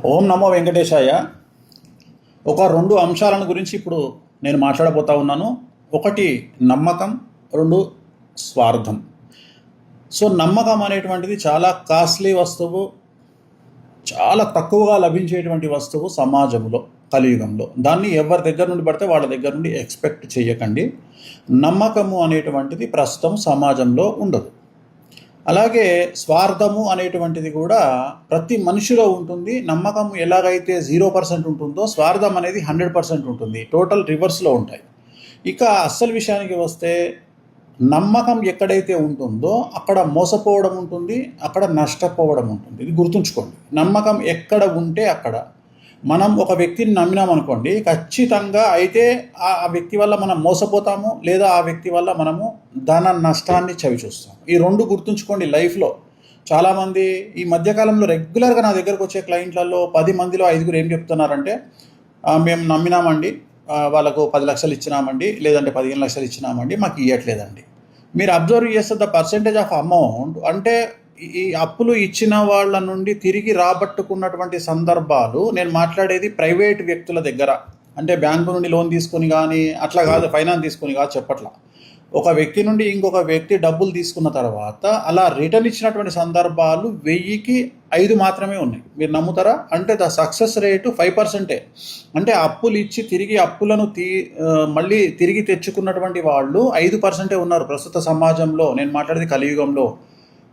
ఓం నమో వెంకటేశాయ. ఒక రెండు అంశాలను గురించి ఇప్పుడు నేను మాట్లాడబోతా ఉన్నాను. ఒకటి నమ్మకం, రెండు స్వార్థం. సో నమ్మకం అనేటువంటిది చాలా కాస్ట్లీ వస్తువు, చాలా తక్కువగా లభించేటువంటి వస్తువు సమాజంలో, కలియుగంలో. దాన్ని ఎవరి దగ్గర నుండి పడితే వాళ్ళ దగ్గర నుండి ఎక్స్పెక్ట్ చేయకండి. నమ్మకము అనేటువంటిది ప్రస్తుతం సమాజంలో ఉండదు. అలాగే స్వార్థము అనేటువంటిది కూడా ప్రతి మనిషిలో ఉంటుంది. నమ్మకం ఎలాగైతే 0% ఉంటుందో స్వార్థం అనేది 100% ఉంటుంది. టోటల్ రివర్స్లో ఉంటాయి. ఇక అస్సలు విషయానికి వస్తే నమ్మకం ఎక్కడైతే ఉంటుందో అక్కడ మోసపోవడం ఉంటుంది, అక్కడ నష్టపోవడం ఉంటుంది. ఇది గుర్తుంచుకోండి. నమ్మకం ఎక్కడ ఉంటే అక్కడ మనం ఒక వ్యక్తిని నమ్మినామనుకోండి, ఖచ్చితంగా అయితే ఆ వ్యక్తి వల్ల మనం మోసపోతాము, లేదా ఆ వ్యక్తి వల్ల మనము ధన నష్టాన్ని చవిచూస్తాము. ఈ రెండు గుర్తుంచుకోండి లైఫ్లో. చాలామంది ఈ మధ్యకాలంలో రెగ్యులర్గా నా దగ్గరకు వచ్చే క్లయింట్లలో 10 మందిలో 5 ఏం చెప్తున్నారంటే, మేము నమ్మినామండి, వాళ్ళకు 10 లక్షలు ఇచ్చినామండి, లేదంటే 15 లక్షలు ఇచ్చినామండి, మాకు ఇవ్వట్లేదండి. మీరు అబ్జర్వ్ చేస్తే ద పర్సెంటేజ్ ఆఫ్ అమౌంట్, అంటే ఈ అప్పులు ఇచ్చిన వాళ్ళ నుండి తిరిగి రాబట్టుకున్నటువంటి సందర్భాలు, నేను మాట్లాడేది ప్రైవేట్ వ్యక్తుల దగ్గర, అంటే బ్యాంకు నుండి లోన్ తీసుకొని కానీ అట్లా కాదు, ఫైనాన్స్ తీసుకొని కాదు చెప్పట్లా. ఒక వ్యక్తి నుండి ఇంకొక వ్యక్తి డబ్బులు తీసుకున్న తర్వాత అలా రిటర్న్ ఇచ్చినటువంటి సందర్భాలు 1000కి 5 మాత్రమే ఉన్నాయి. మీరు నమ్ముతారా? అంటే ద సక్సెస్ రేటు 5%. అంటే అప్పులు ఇచ్చి తిరిగి అప్పులను మళ్ళీ తిరిగి తెచ్చుకున్నటువంటి వాళ్ళు 5% ఉన్నారు ప్రస్తుత సమాజంలో. నేను మాట్లాడేది కలియుగంలో.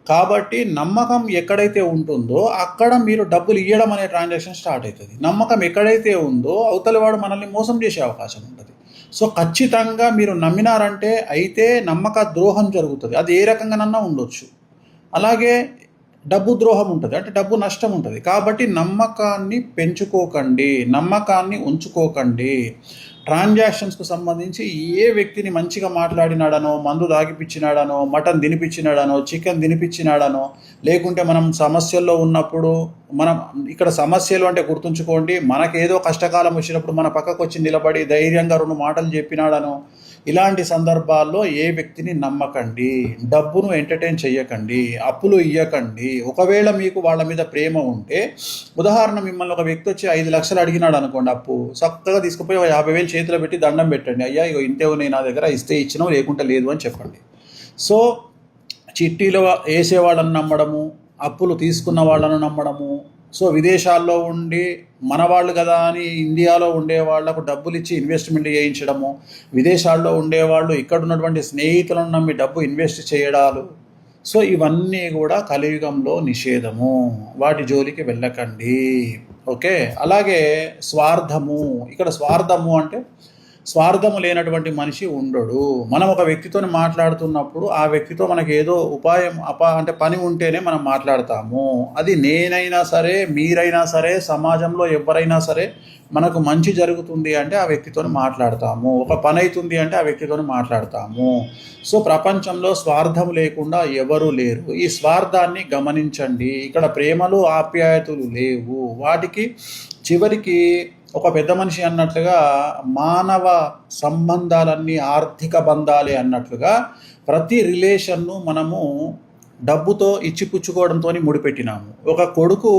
కాబట్టి నమ్మకం ఎక్కడైతే ఉంటుందో అక్కడ మీరు డబ్బులు ఇవ్వడం అనే ట్రాన్సాక్షన్ స్టార్ట్ అవుతుంది. నమ్మకం ఎక్కడైతే ఉందో అవతలి వాడు మనల్ని మోసం చేసే అవకాశం ఉంటుంది. సో ఖచ్చితంగా మీరు నమ్మినారంటే అయితే నమ్మక ద్రోహం జరుగుతుంది. అది ఏ రకంగానన్నా ఉండొచ్చు. అలాగే డబ్బు ద్రోహం ఉంటుంది, అంటే డబ్బు నష్టం ఉంటుంది. కాబట్టి నమ్మకాన్ని పెంచుకోకండి, నమ్మకాన్ని ఉంచుకోకండి. ట్రాన్సాక్షన్స్కు సంబంధించి ఏ వ్యక్తిని మంచిగా మాట్లాడినాడనో, మందు దాగిపించినాడనో, మటన్ తినిపించినాడనో, చికెన్ తినిపించినాడనో, లేకుంటే మనం సమస్యల్లో ఉన్నప్పుడు, మనం ఇక్కడ సమస్యలు అంటే గుర్తుంచుకోండి, మనకేదో కష్టకాలం వచ్చినప్పుడు మన పక్కకు వచ్చి నిలబడి ధైర్యంగా 2 మాటలు చెప్పినాడనో, ఇలాంటి సందర్భాల్లో ఏ వ్యక్తిని నమ్మకండి. డబ్బును ఎంటర్టైన్ చేయకండి, అప్పులు ఇవ్వకండి. ఒకవేళ మీకు వాళ్ళ మీద ప్రేమ ఉంటే, ఉదాహరణ మిమ్మల్ని ఒక వ్యక్తి వచ్చి 5 లక్షలు అడిగినాడు అనుకోండి అప్పు, చక్కగా తీసుకుపోయి 50,000 చేతిలో పెట్టి దండం పెట్టండి. అయ్యా ఇగో ఇంతే ఉన్నాయి నా దగ్గర, ఇస్తే ఇచ్చినావు, లేకుంటే లేదు అని చెప్పండి. సో చిట్టీలో వేసే వాళ్ళని నమ్మడము, అప్పులు తీసుకున్న వాళ్ళను నమ్మడము, సో విదేశాల్లో ఉండి మన వాళ్ళు కదా అని ఇండియాలో ఉండే వాళ్లకు డబ్బులు ఇచ్చి ఇన్వెస్ట్మెంట్ చేయించడము, విదేశాల్లో ఉండేవాళ్ళు ఇక్కడ ఉన్నటువంటి స్నేహితులను నమ్మి డబ్బు ఇన్వెస్ట్ చేయడాలు, సో ఇవన్నీ కూడా కలియుగంలో నిషేధము. వాటి జోలికి వెళ్ళకండి. ఓకే. అలాగే స్వార్థము. ఇక్కడ స్వార్థము అంటే స్వార్థము లేనటువంటి మనిషి ఉండడు. మనం ఒక వ్యక్తితో మాట్లాడుతున్నప్పుడు ఆ వ్యక్తితో మనకి ఏదో ఉపాయం అంటే పని ఉంటేనే మనం మాట్లాడతాము. అది నేనైనా సరే, మీరైనా సరే, సమాజంలో ఎవరైనా సరే మనకు మంచి జరుగుతుంది అంటే ఆ వ్యక్తితో మాట్లాడతాము. ఒక పని అవుతుంది అంటే ఆ వ్యక్తితో మాట్లాడతాము. సో ప్రపంచంలో స్వార్థం లేకుండా ఎవరూ లేరు. ఈ స్వార్థాన్ని గమనించండి. ఇక్కడ ప్రేమలు, ఆప్యాయతలు లేవు. వాటికి చివరికి ఒక పెద్ద మనిషి అన్నట్లుగా మానవ సంబంధాలన్నీ ఆర్థిక బంధాలే అన్నట్లుగా ప్రతి రిలేషన్ను మనము డబ్బుతో ఇచ్చిపుచ్చుకోవడంతో ముడిపెట్టినాము. ఒక కొడుకు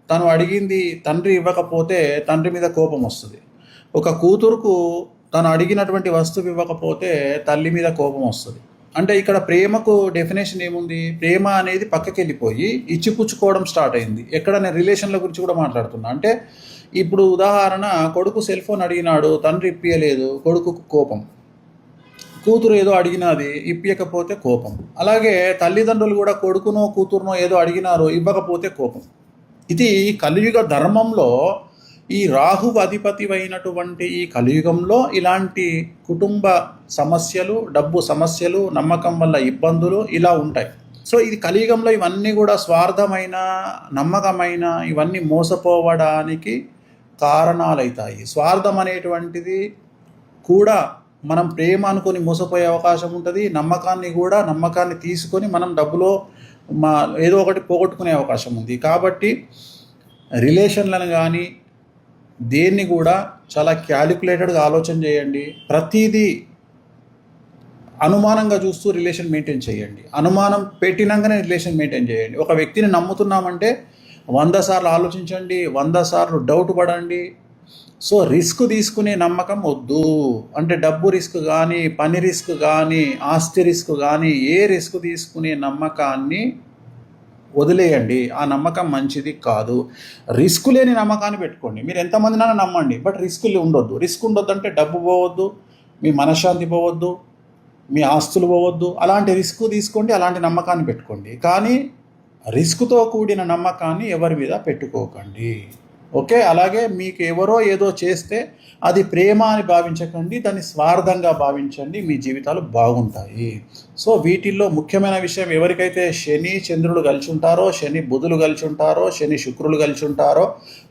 తను అడిగింది తండ్రి ఇవ్వకపోతే తండ్రి మీద కోపం వస్తుంది. ఒక కూతురుకు తను అడిగినటువంటి వస్తువు ఇవ్వకపోతే తల్లి మీద కోపం వస్తుంది. అంటే ఇక్కడ ప్రేమకు డెఫినేషన్ ఏముంది? ప్రేమ అనేది పక్కకి వెళ్ళిపోయి ఇచ్చిపుచ్చుకోవడం స్టార్ట్ అయింది. ఎక్కడ నేను రిలేషన్ల గురించి కూడా మాట్లాడుతున్నా. అంటే ఇప్పుడు ఉదాహరణ, కొడుకు సెల్ ఫోన్ అడిగినాడు, తండ్రి ఇప్పియలేదు, కొడుకుకు కోపం. కూతురు ఏదో అడిగినది ఇప్పియకపోతే కోపం. అలాగే తల్లిదండ్రులు కూడా కొడుకునో కూతురునో ఏదో అడిగినారో ఇవ్వకపోతే కోపం. ఇది కలియుగ ధర్మంలో, ఈ రాహువు అధిపతి అయినటువంటి ఈ కలియుగంలో ఇలాంటి కుటుంబ సమస్యలు, డబ్బు సమస్యలు, నమ్మకం వల్ల ఇబ్బందులు ఇలా ఉంటాయి. సో ఇది కలియుగంలో ఇవన్నీ కూడా స్వార్థమైన, నమ్మకమైన, ఇవన్నీ మోసపోవడానికి కారణాలవుతాయి. స్వార్థం అనేటువంటిది కూడా మనం ప్రేమ అనుకొని మోసపోయే అవకాశం ఉంటుంది. నమ్మకాన్ని తీసుకొని మనం డబ్బులో ఏదో ఒకటి పోగొట్టుకునే అవకాశం ఉంది. కాబట్టి రిలేషన్లను కానీ దేన్ని కూడా చాలా క్యాలిక్యులేటెడ్గా ఆలోచన చేయండి. ప్రతిదీ అనుమానంగా చూస్తూ రిలేషన్ మెయింటైన్ చేయండి. అనుమానం పెట్టినాకనే రిలేషన్ మెయింటైన్ చేయండి. ఒక వ్యక్తిని నమ్ముతున్నామంటే 100 సార్లు ఆలోచించండి, 100 సార్లు డౌట్ పడండి. సో రిస్క్ తీసుకునే నమ్మకం వద్దు. అంటే డబ్బు రిస్క్ కానీ, పని రిస్క్ కానీ, ఆస్తి రిస్క్ కానీ, ఏ రిస్క్ తీసుకునే నమ్మకాన్ని వదిలేయండి. ఆ నమ్మకం మంచిది కాదు. రిస్క్ లేని నమ్మకాన్ని పెట్టుకోండి. మీరు ఎంతమందినైనా నమ్మండి, బట్ రిస్క్ ఉండొద్దు. రిస్క్ ఉండొద్దు అంటే డబ్బు పోవద్దు, మీ మనశ్శాంతి పోవద్దు, మీ ఆస్తులు పోవద్దు. అలాంటి రిస్క్ తీసుకోండి, అలాంటి నమ్మకాన్ని పెట్టుకోండి. కానీ రిస్క్తో కూడిన నమ్మకాన్ని ఎవరి మీద పెట్టుకోకండి. ఓకే. అలాగే మీకు ఎవరో ఏదో చేస్తే అది ప్రేమ అని భావించకండి, దాన్ని స్వార్థంగా భావించండి. మీ జీవితాలు బాగుంటాయి. సో వీటిల్లో ముఖ్యమైన విషయం, ఎవరికైతే శని చంద్రులు కలిసి ఉంటారో, శని బుధులు కలిసి ఉంటారో, శని శుక్రులు కలిసి ఉంటారో,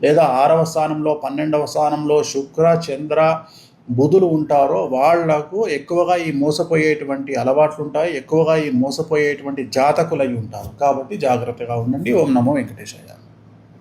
లేదా 6వ స్థానంలో 12వ స్థానంలో శుక్ర చంద్ర బుధులు ఉంటారో వాళ్లకు ఎక్కువగా ఈ మోసపోయేటువంటి అలవాట్లు ఉంటాయి, ఎక్కువగా ఈ మోసపోయేటువంటి జాతకులై ఉంటారు. కాబట్టి జాగ్రత్తగా ఉండండి. ఓం నమో వెంకటేశాయ.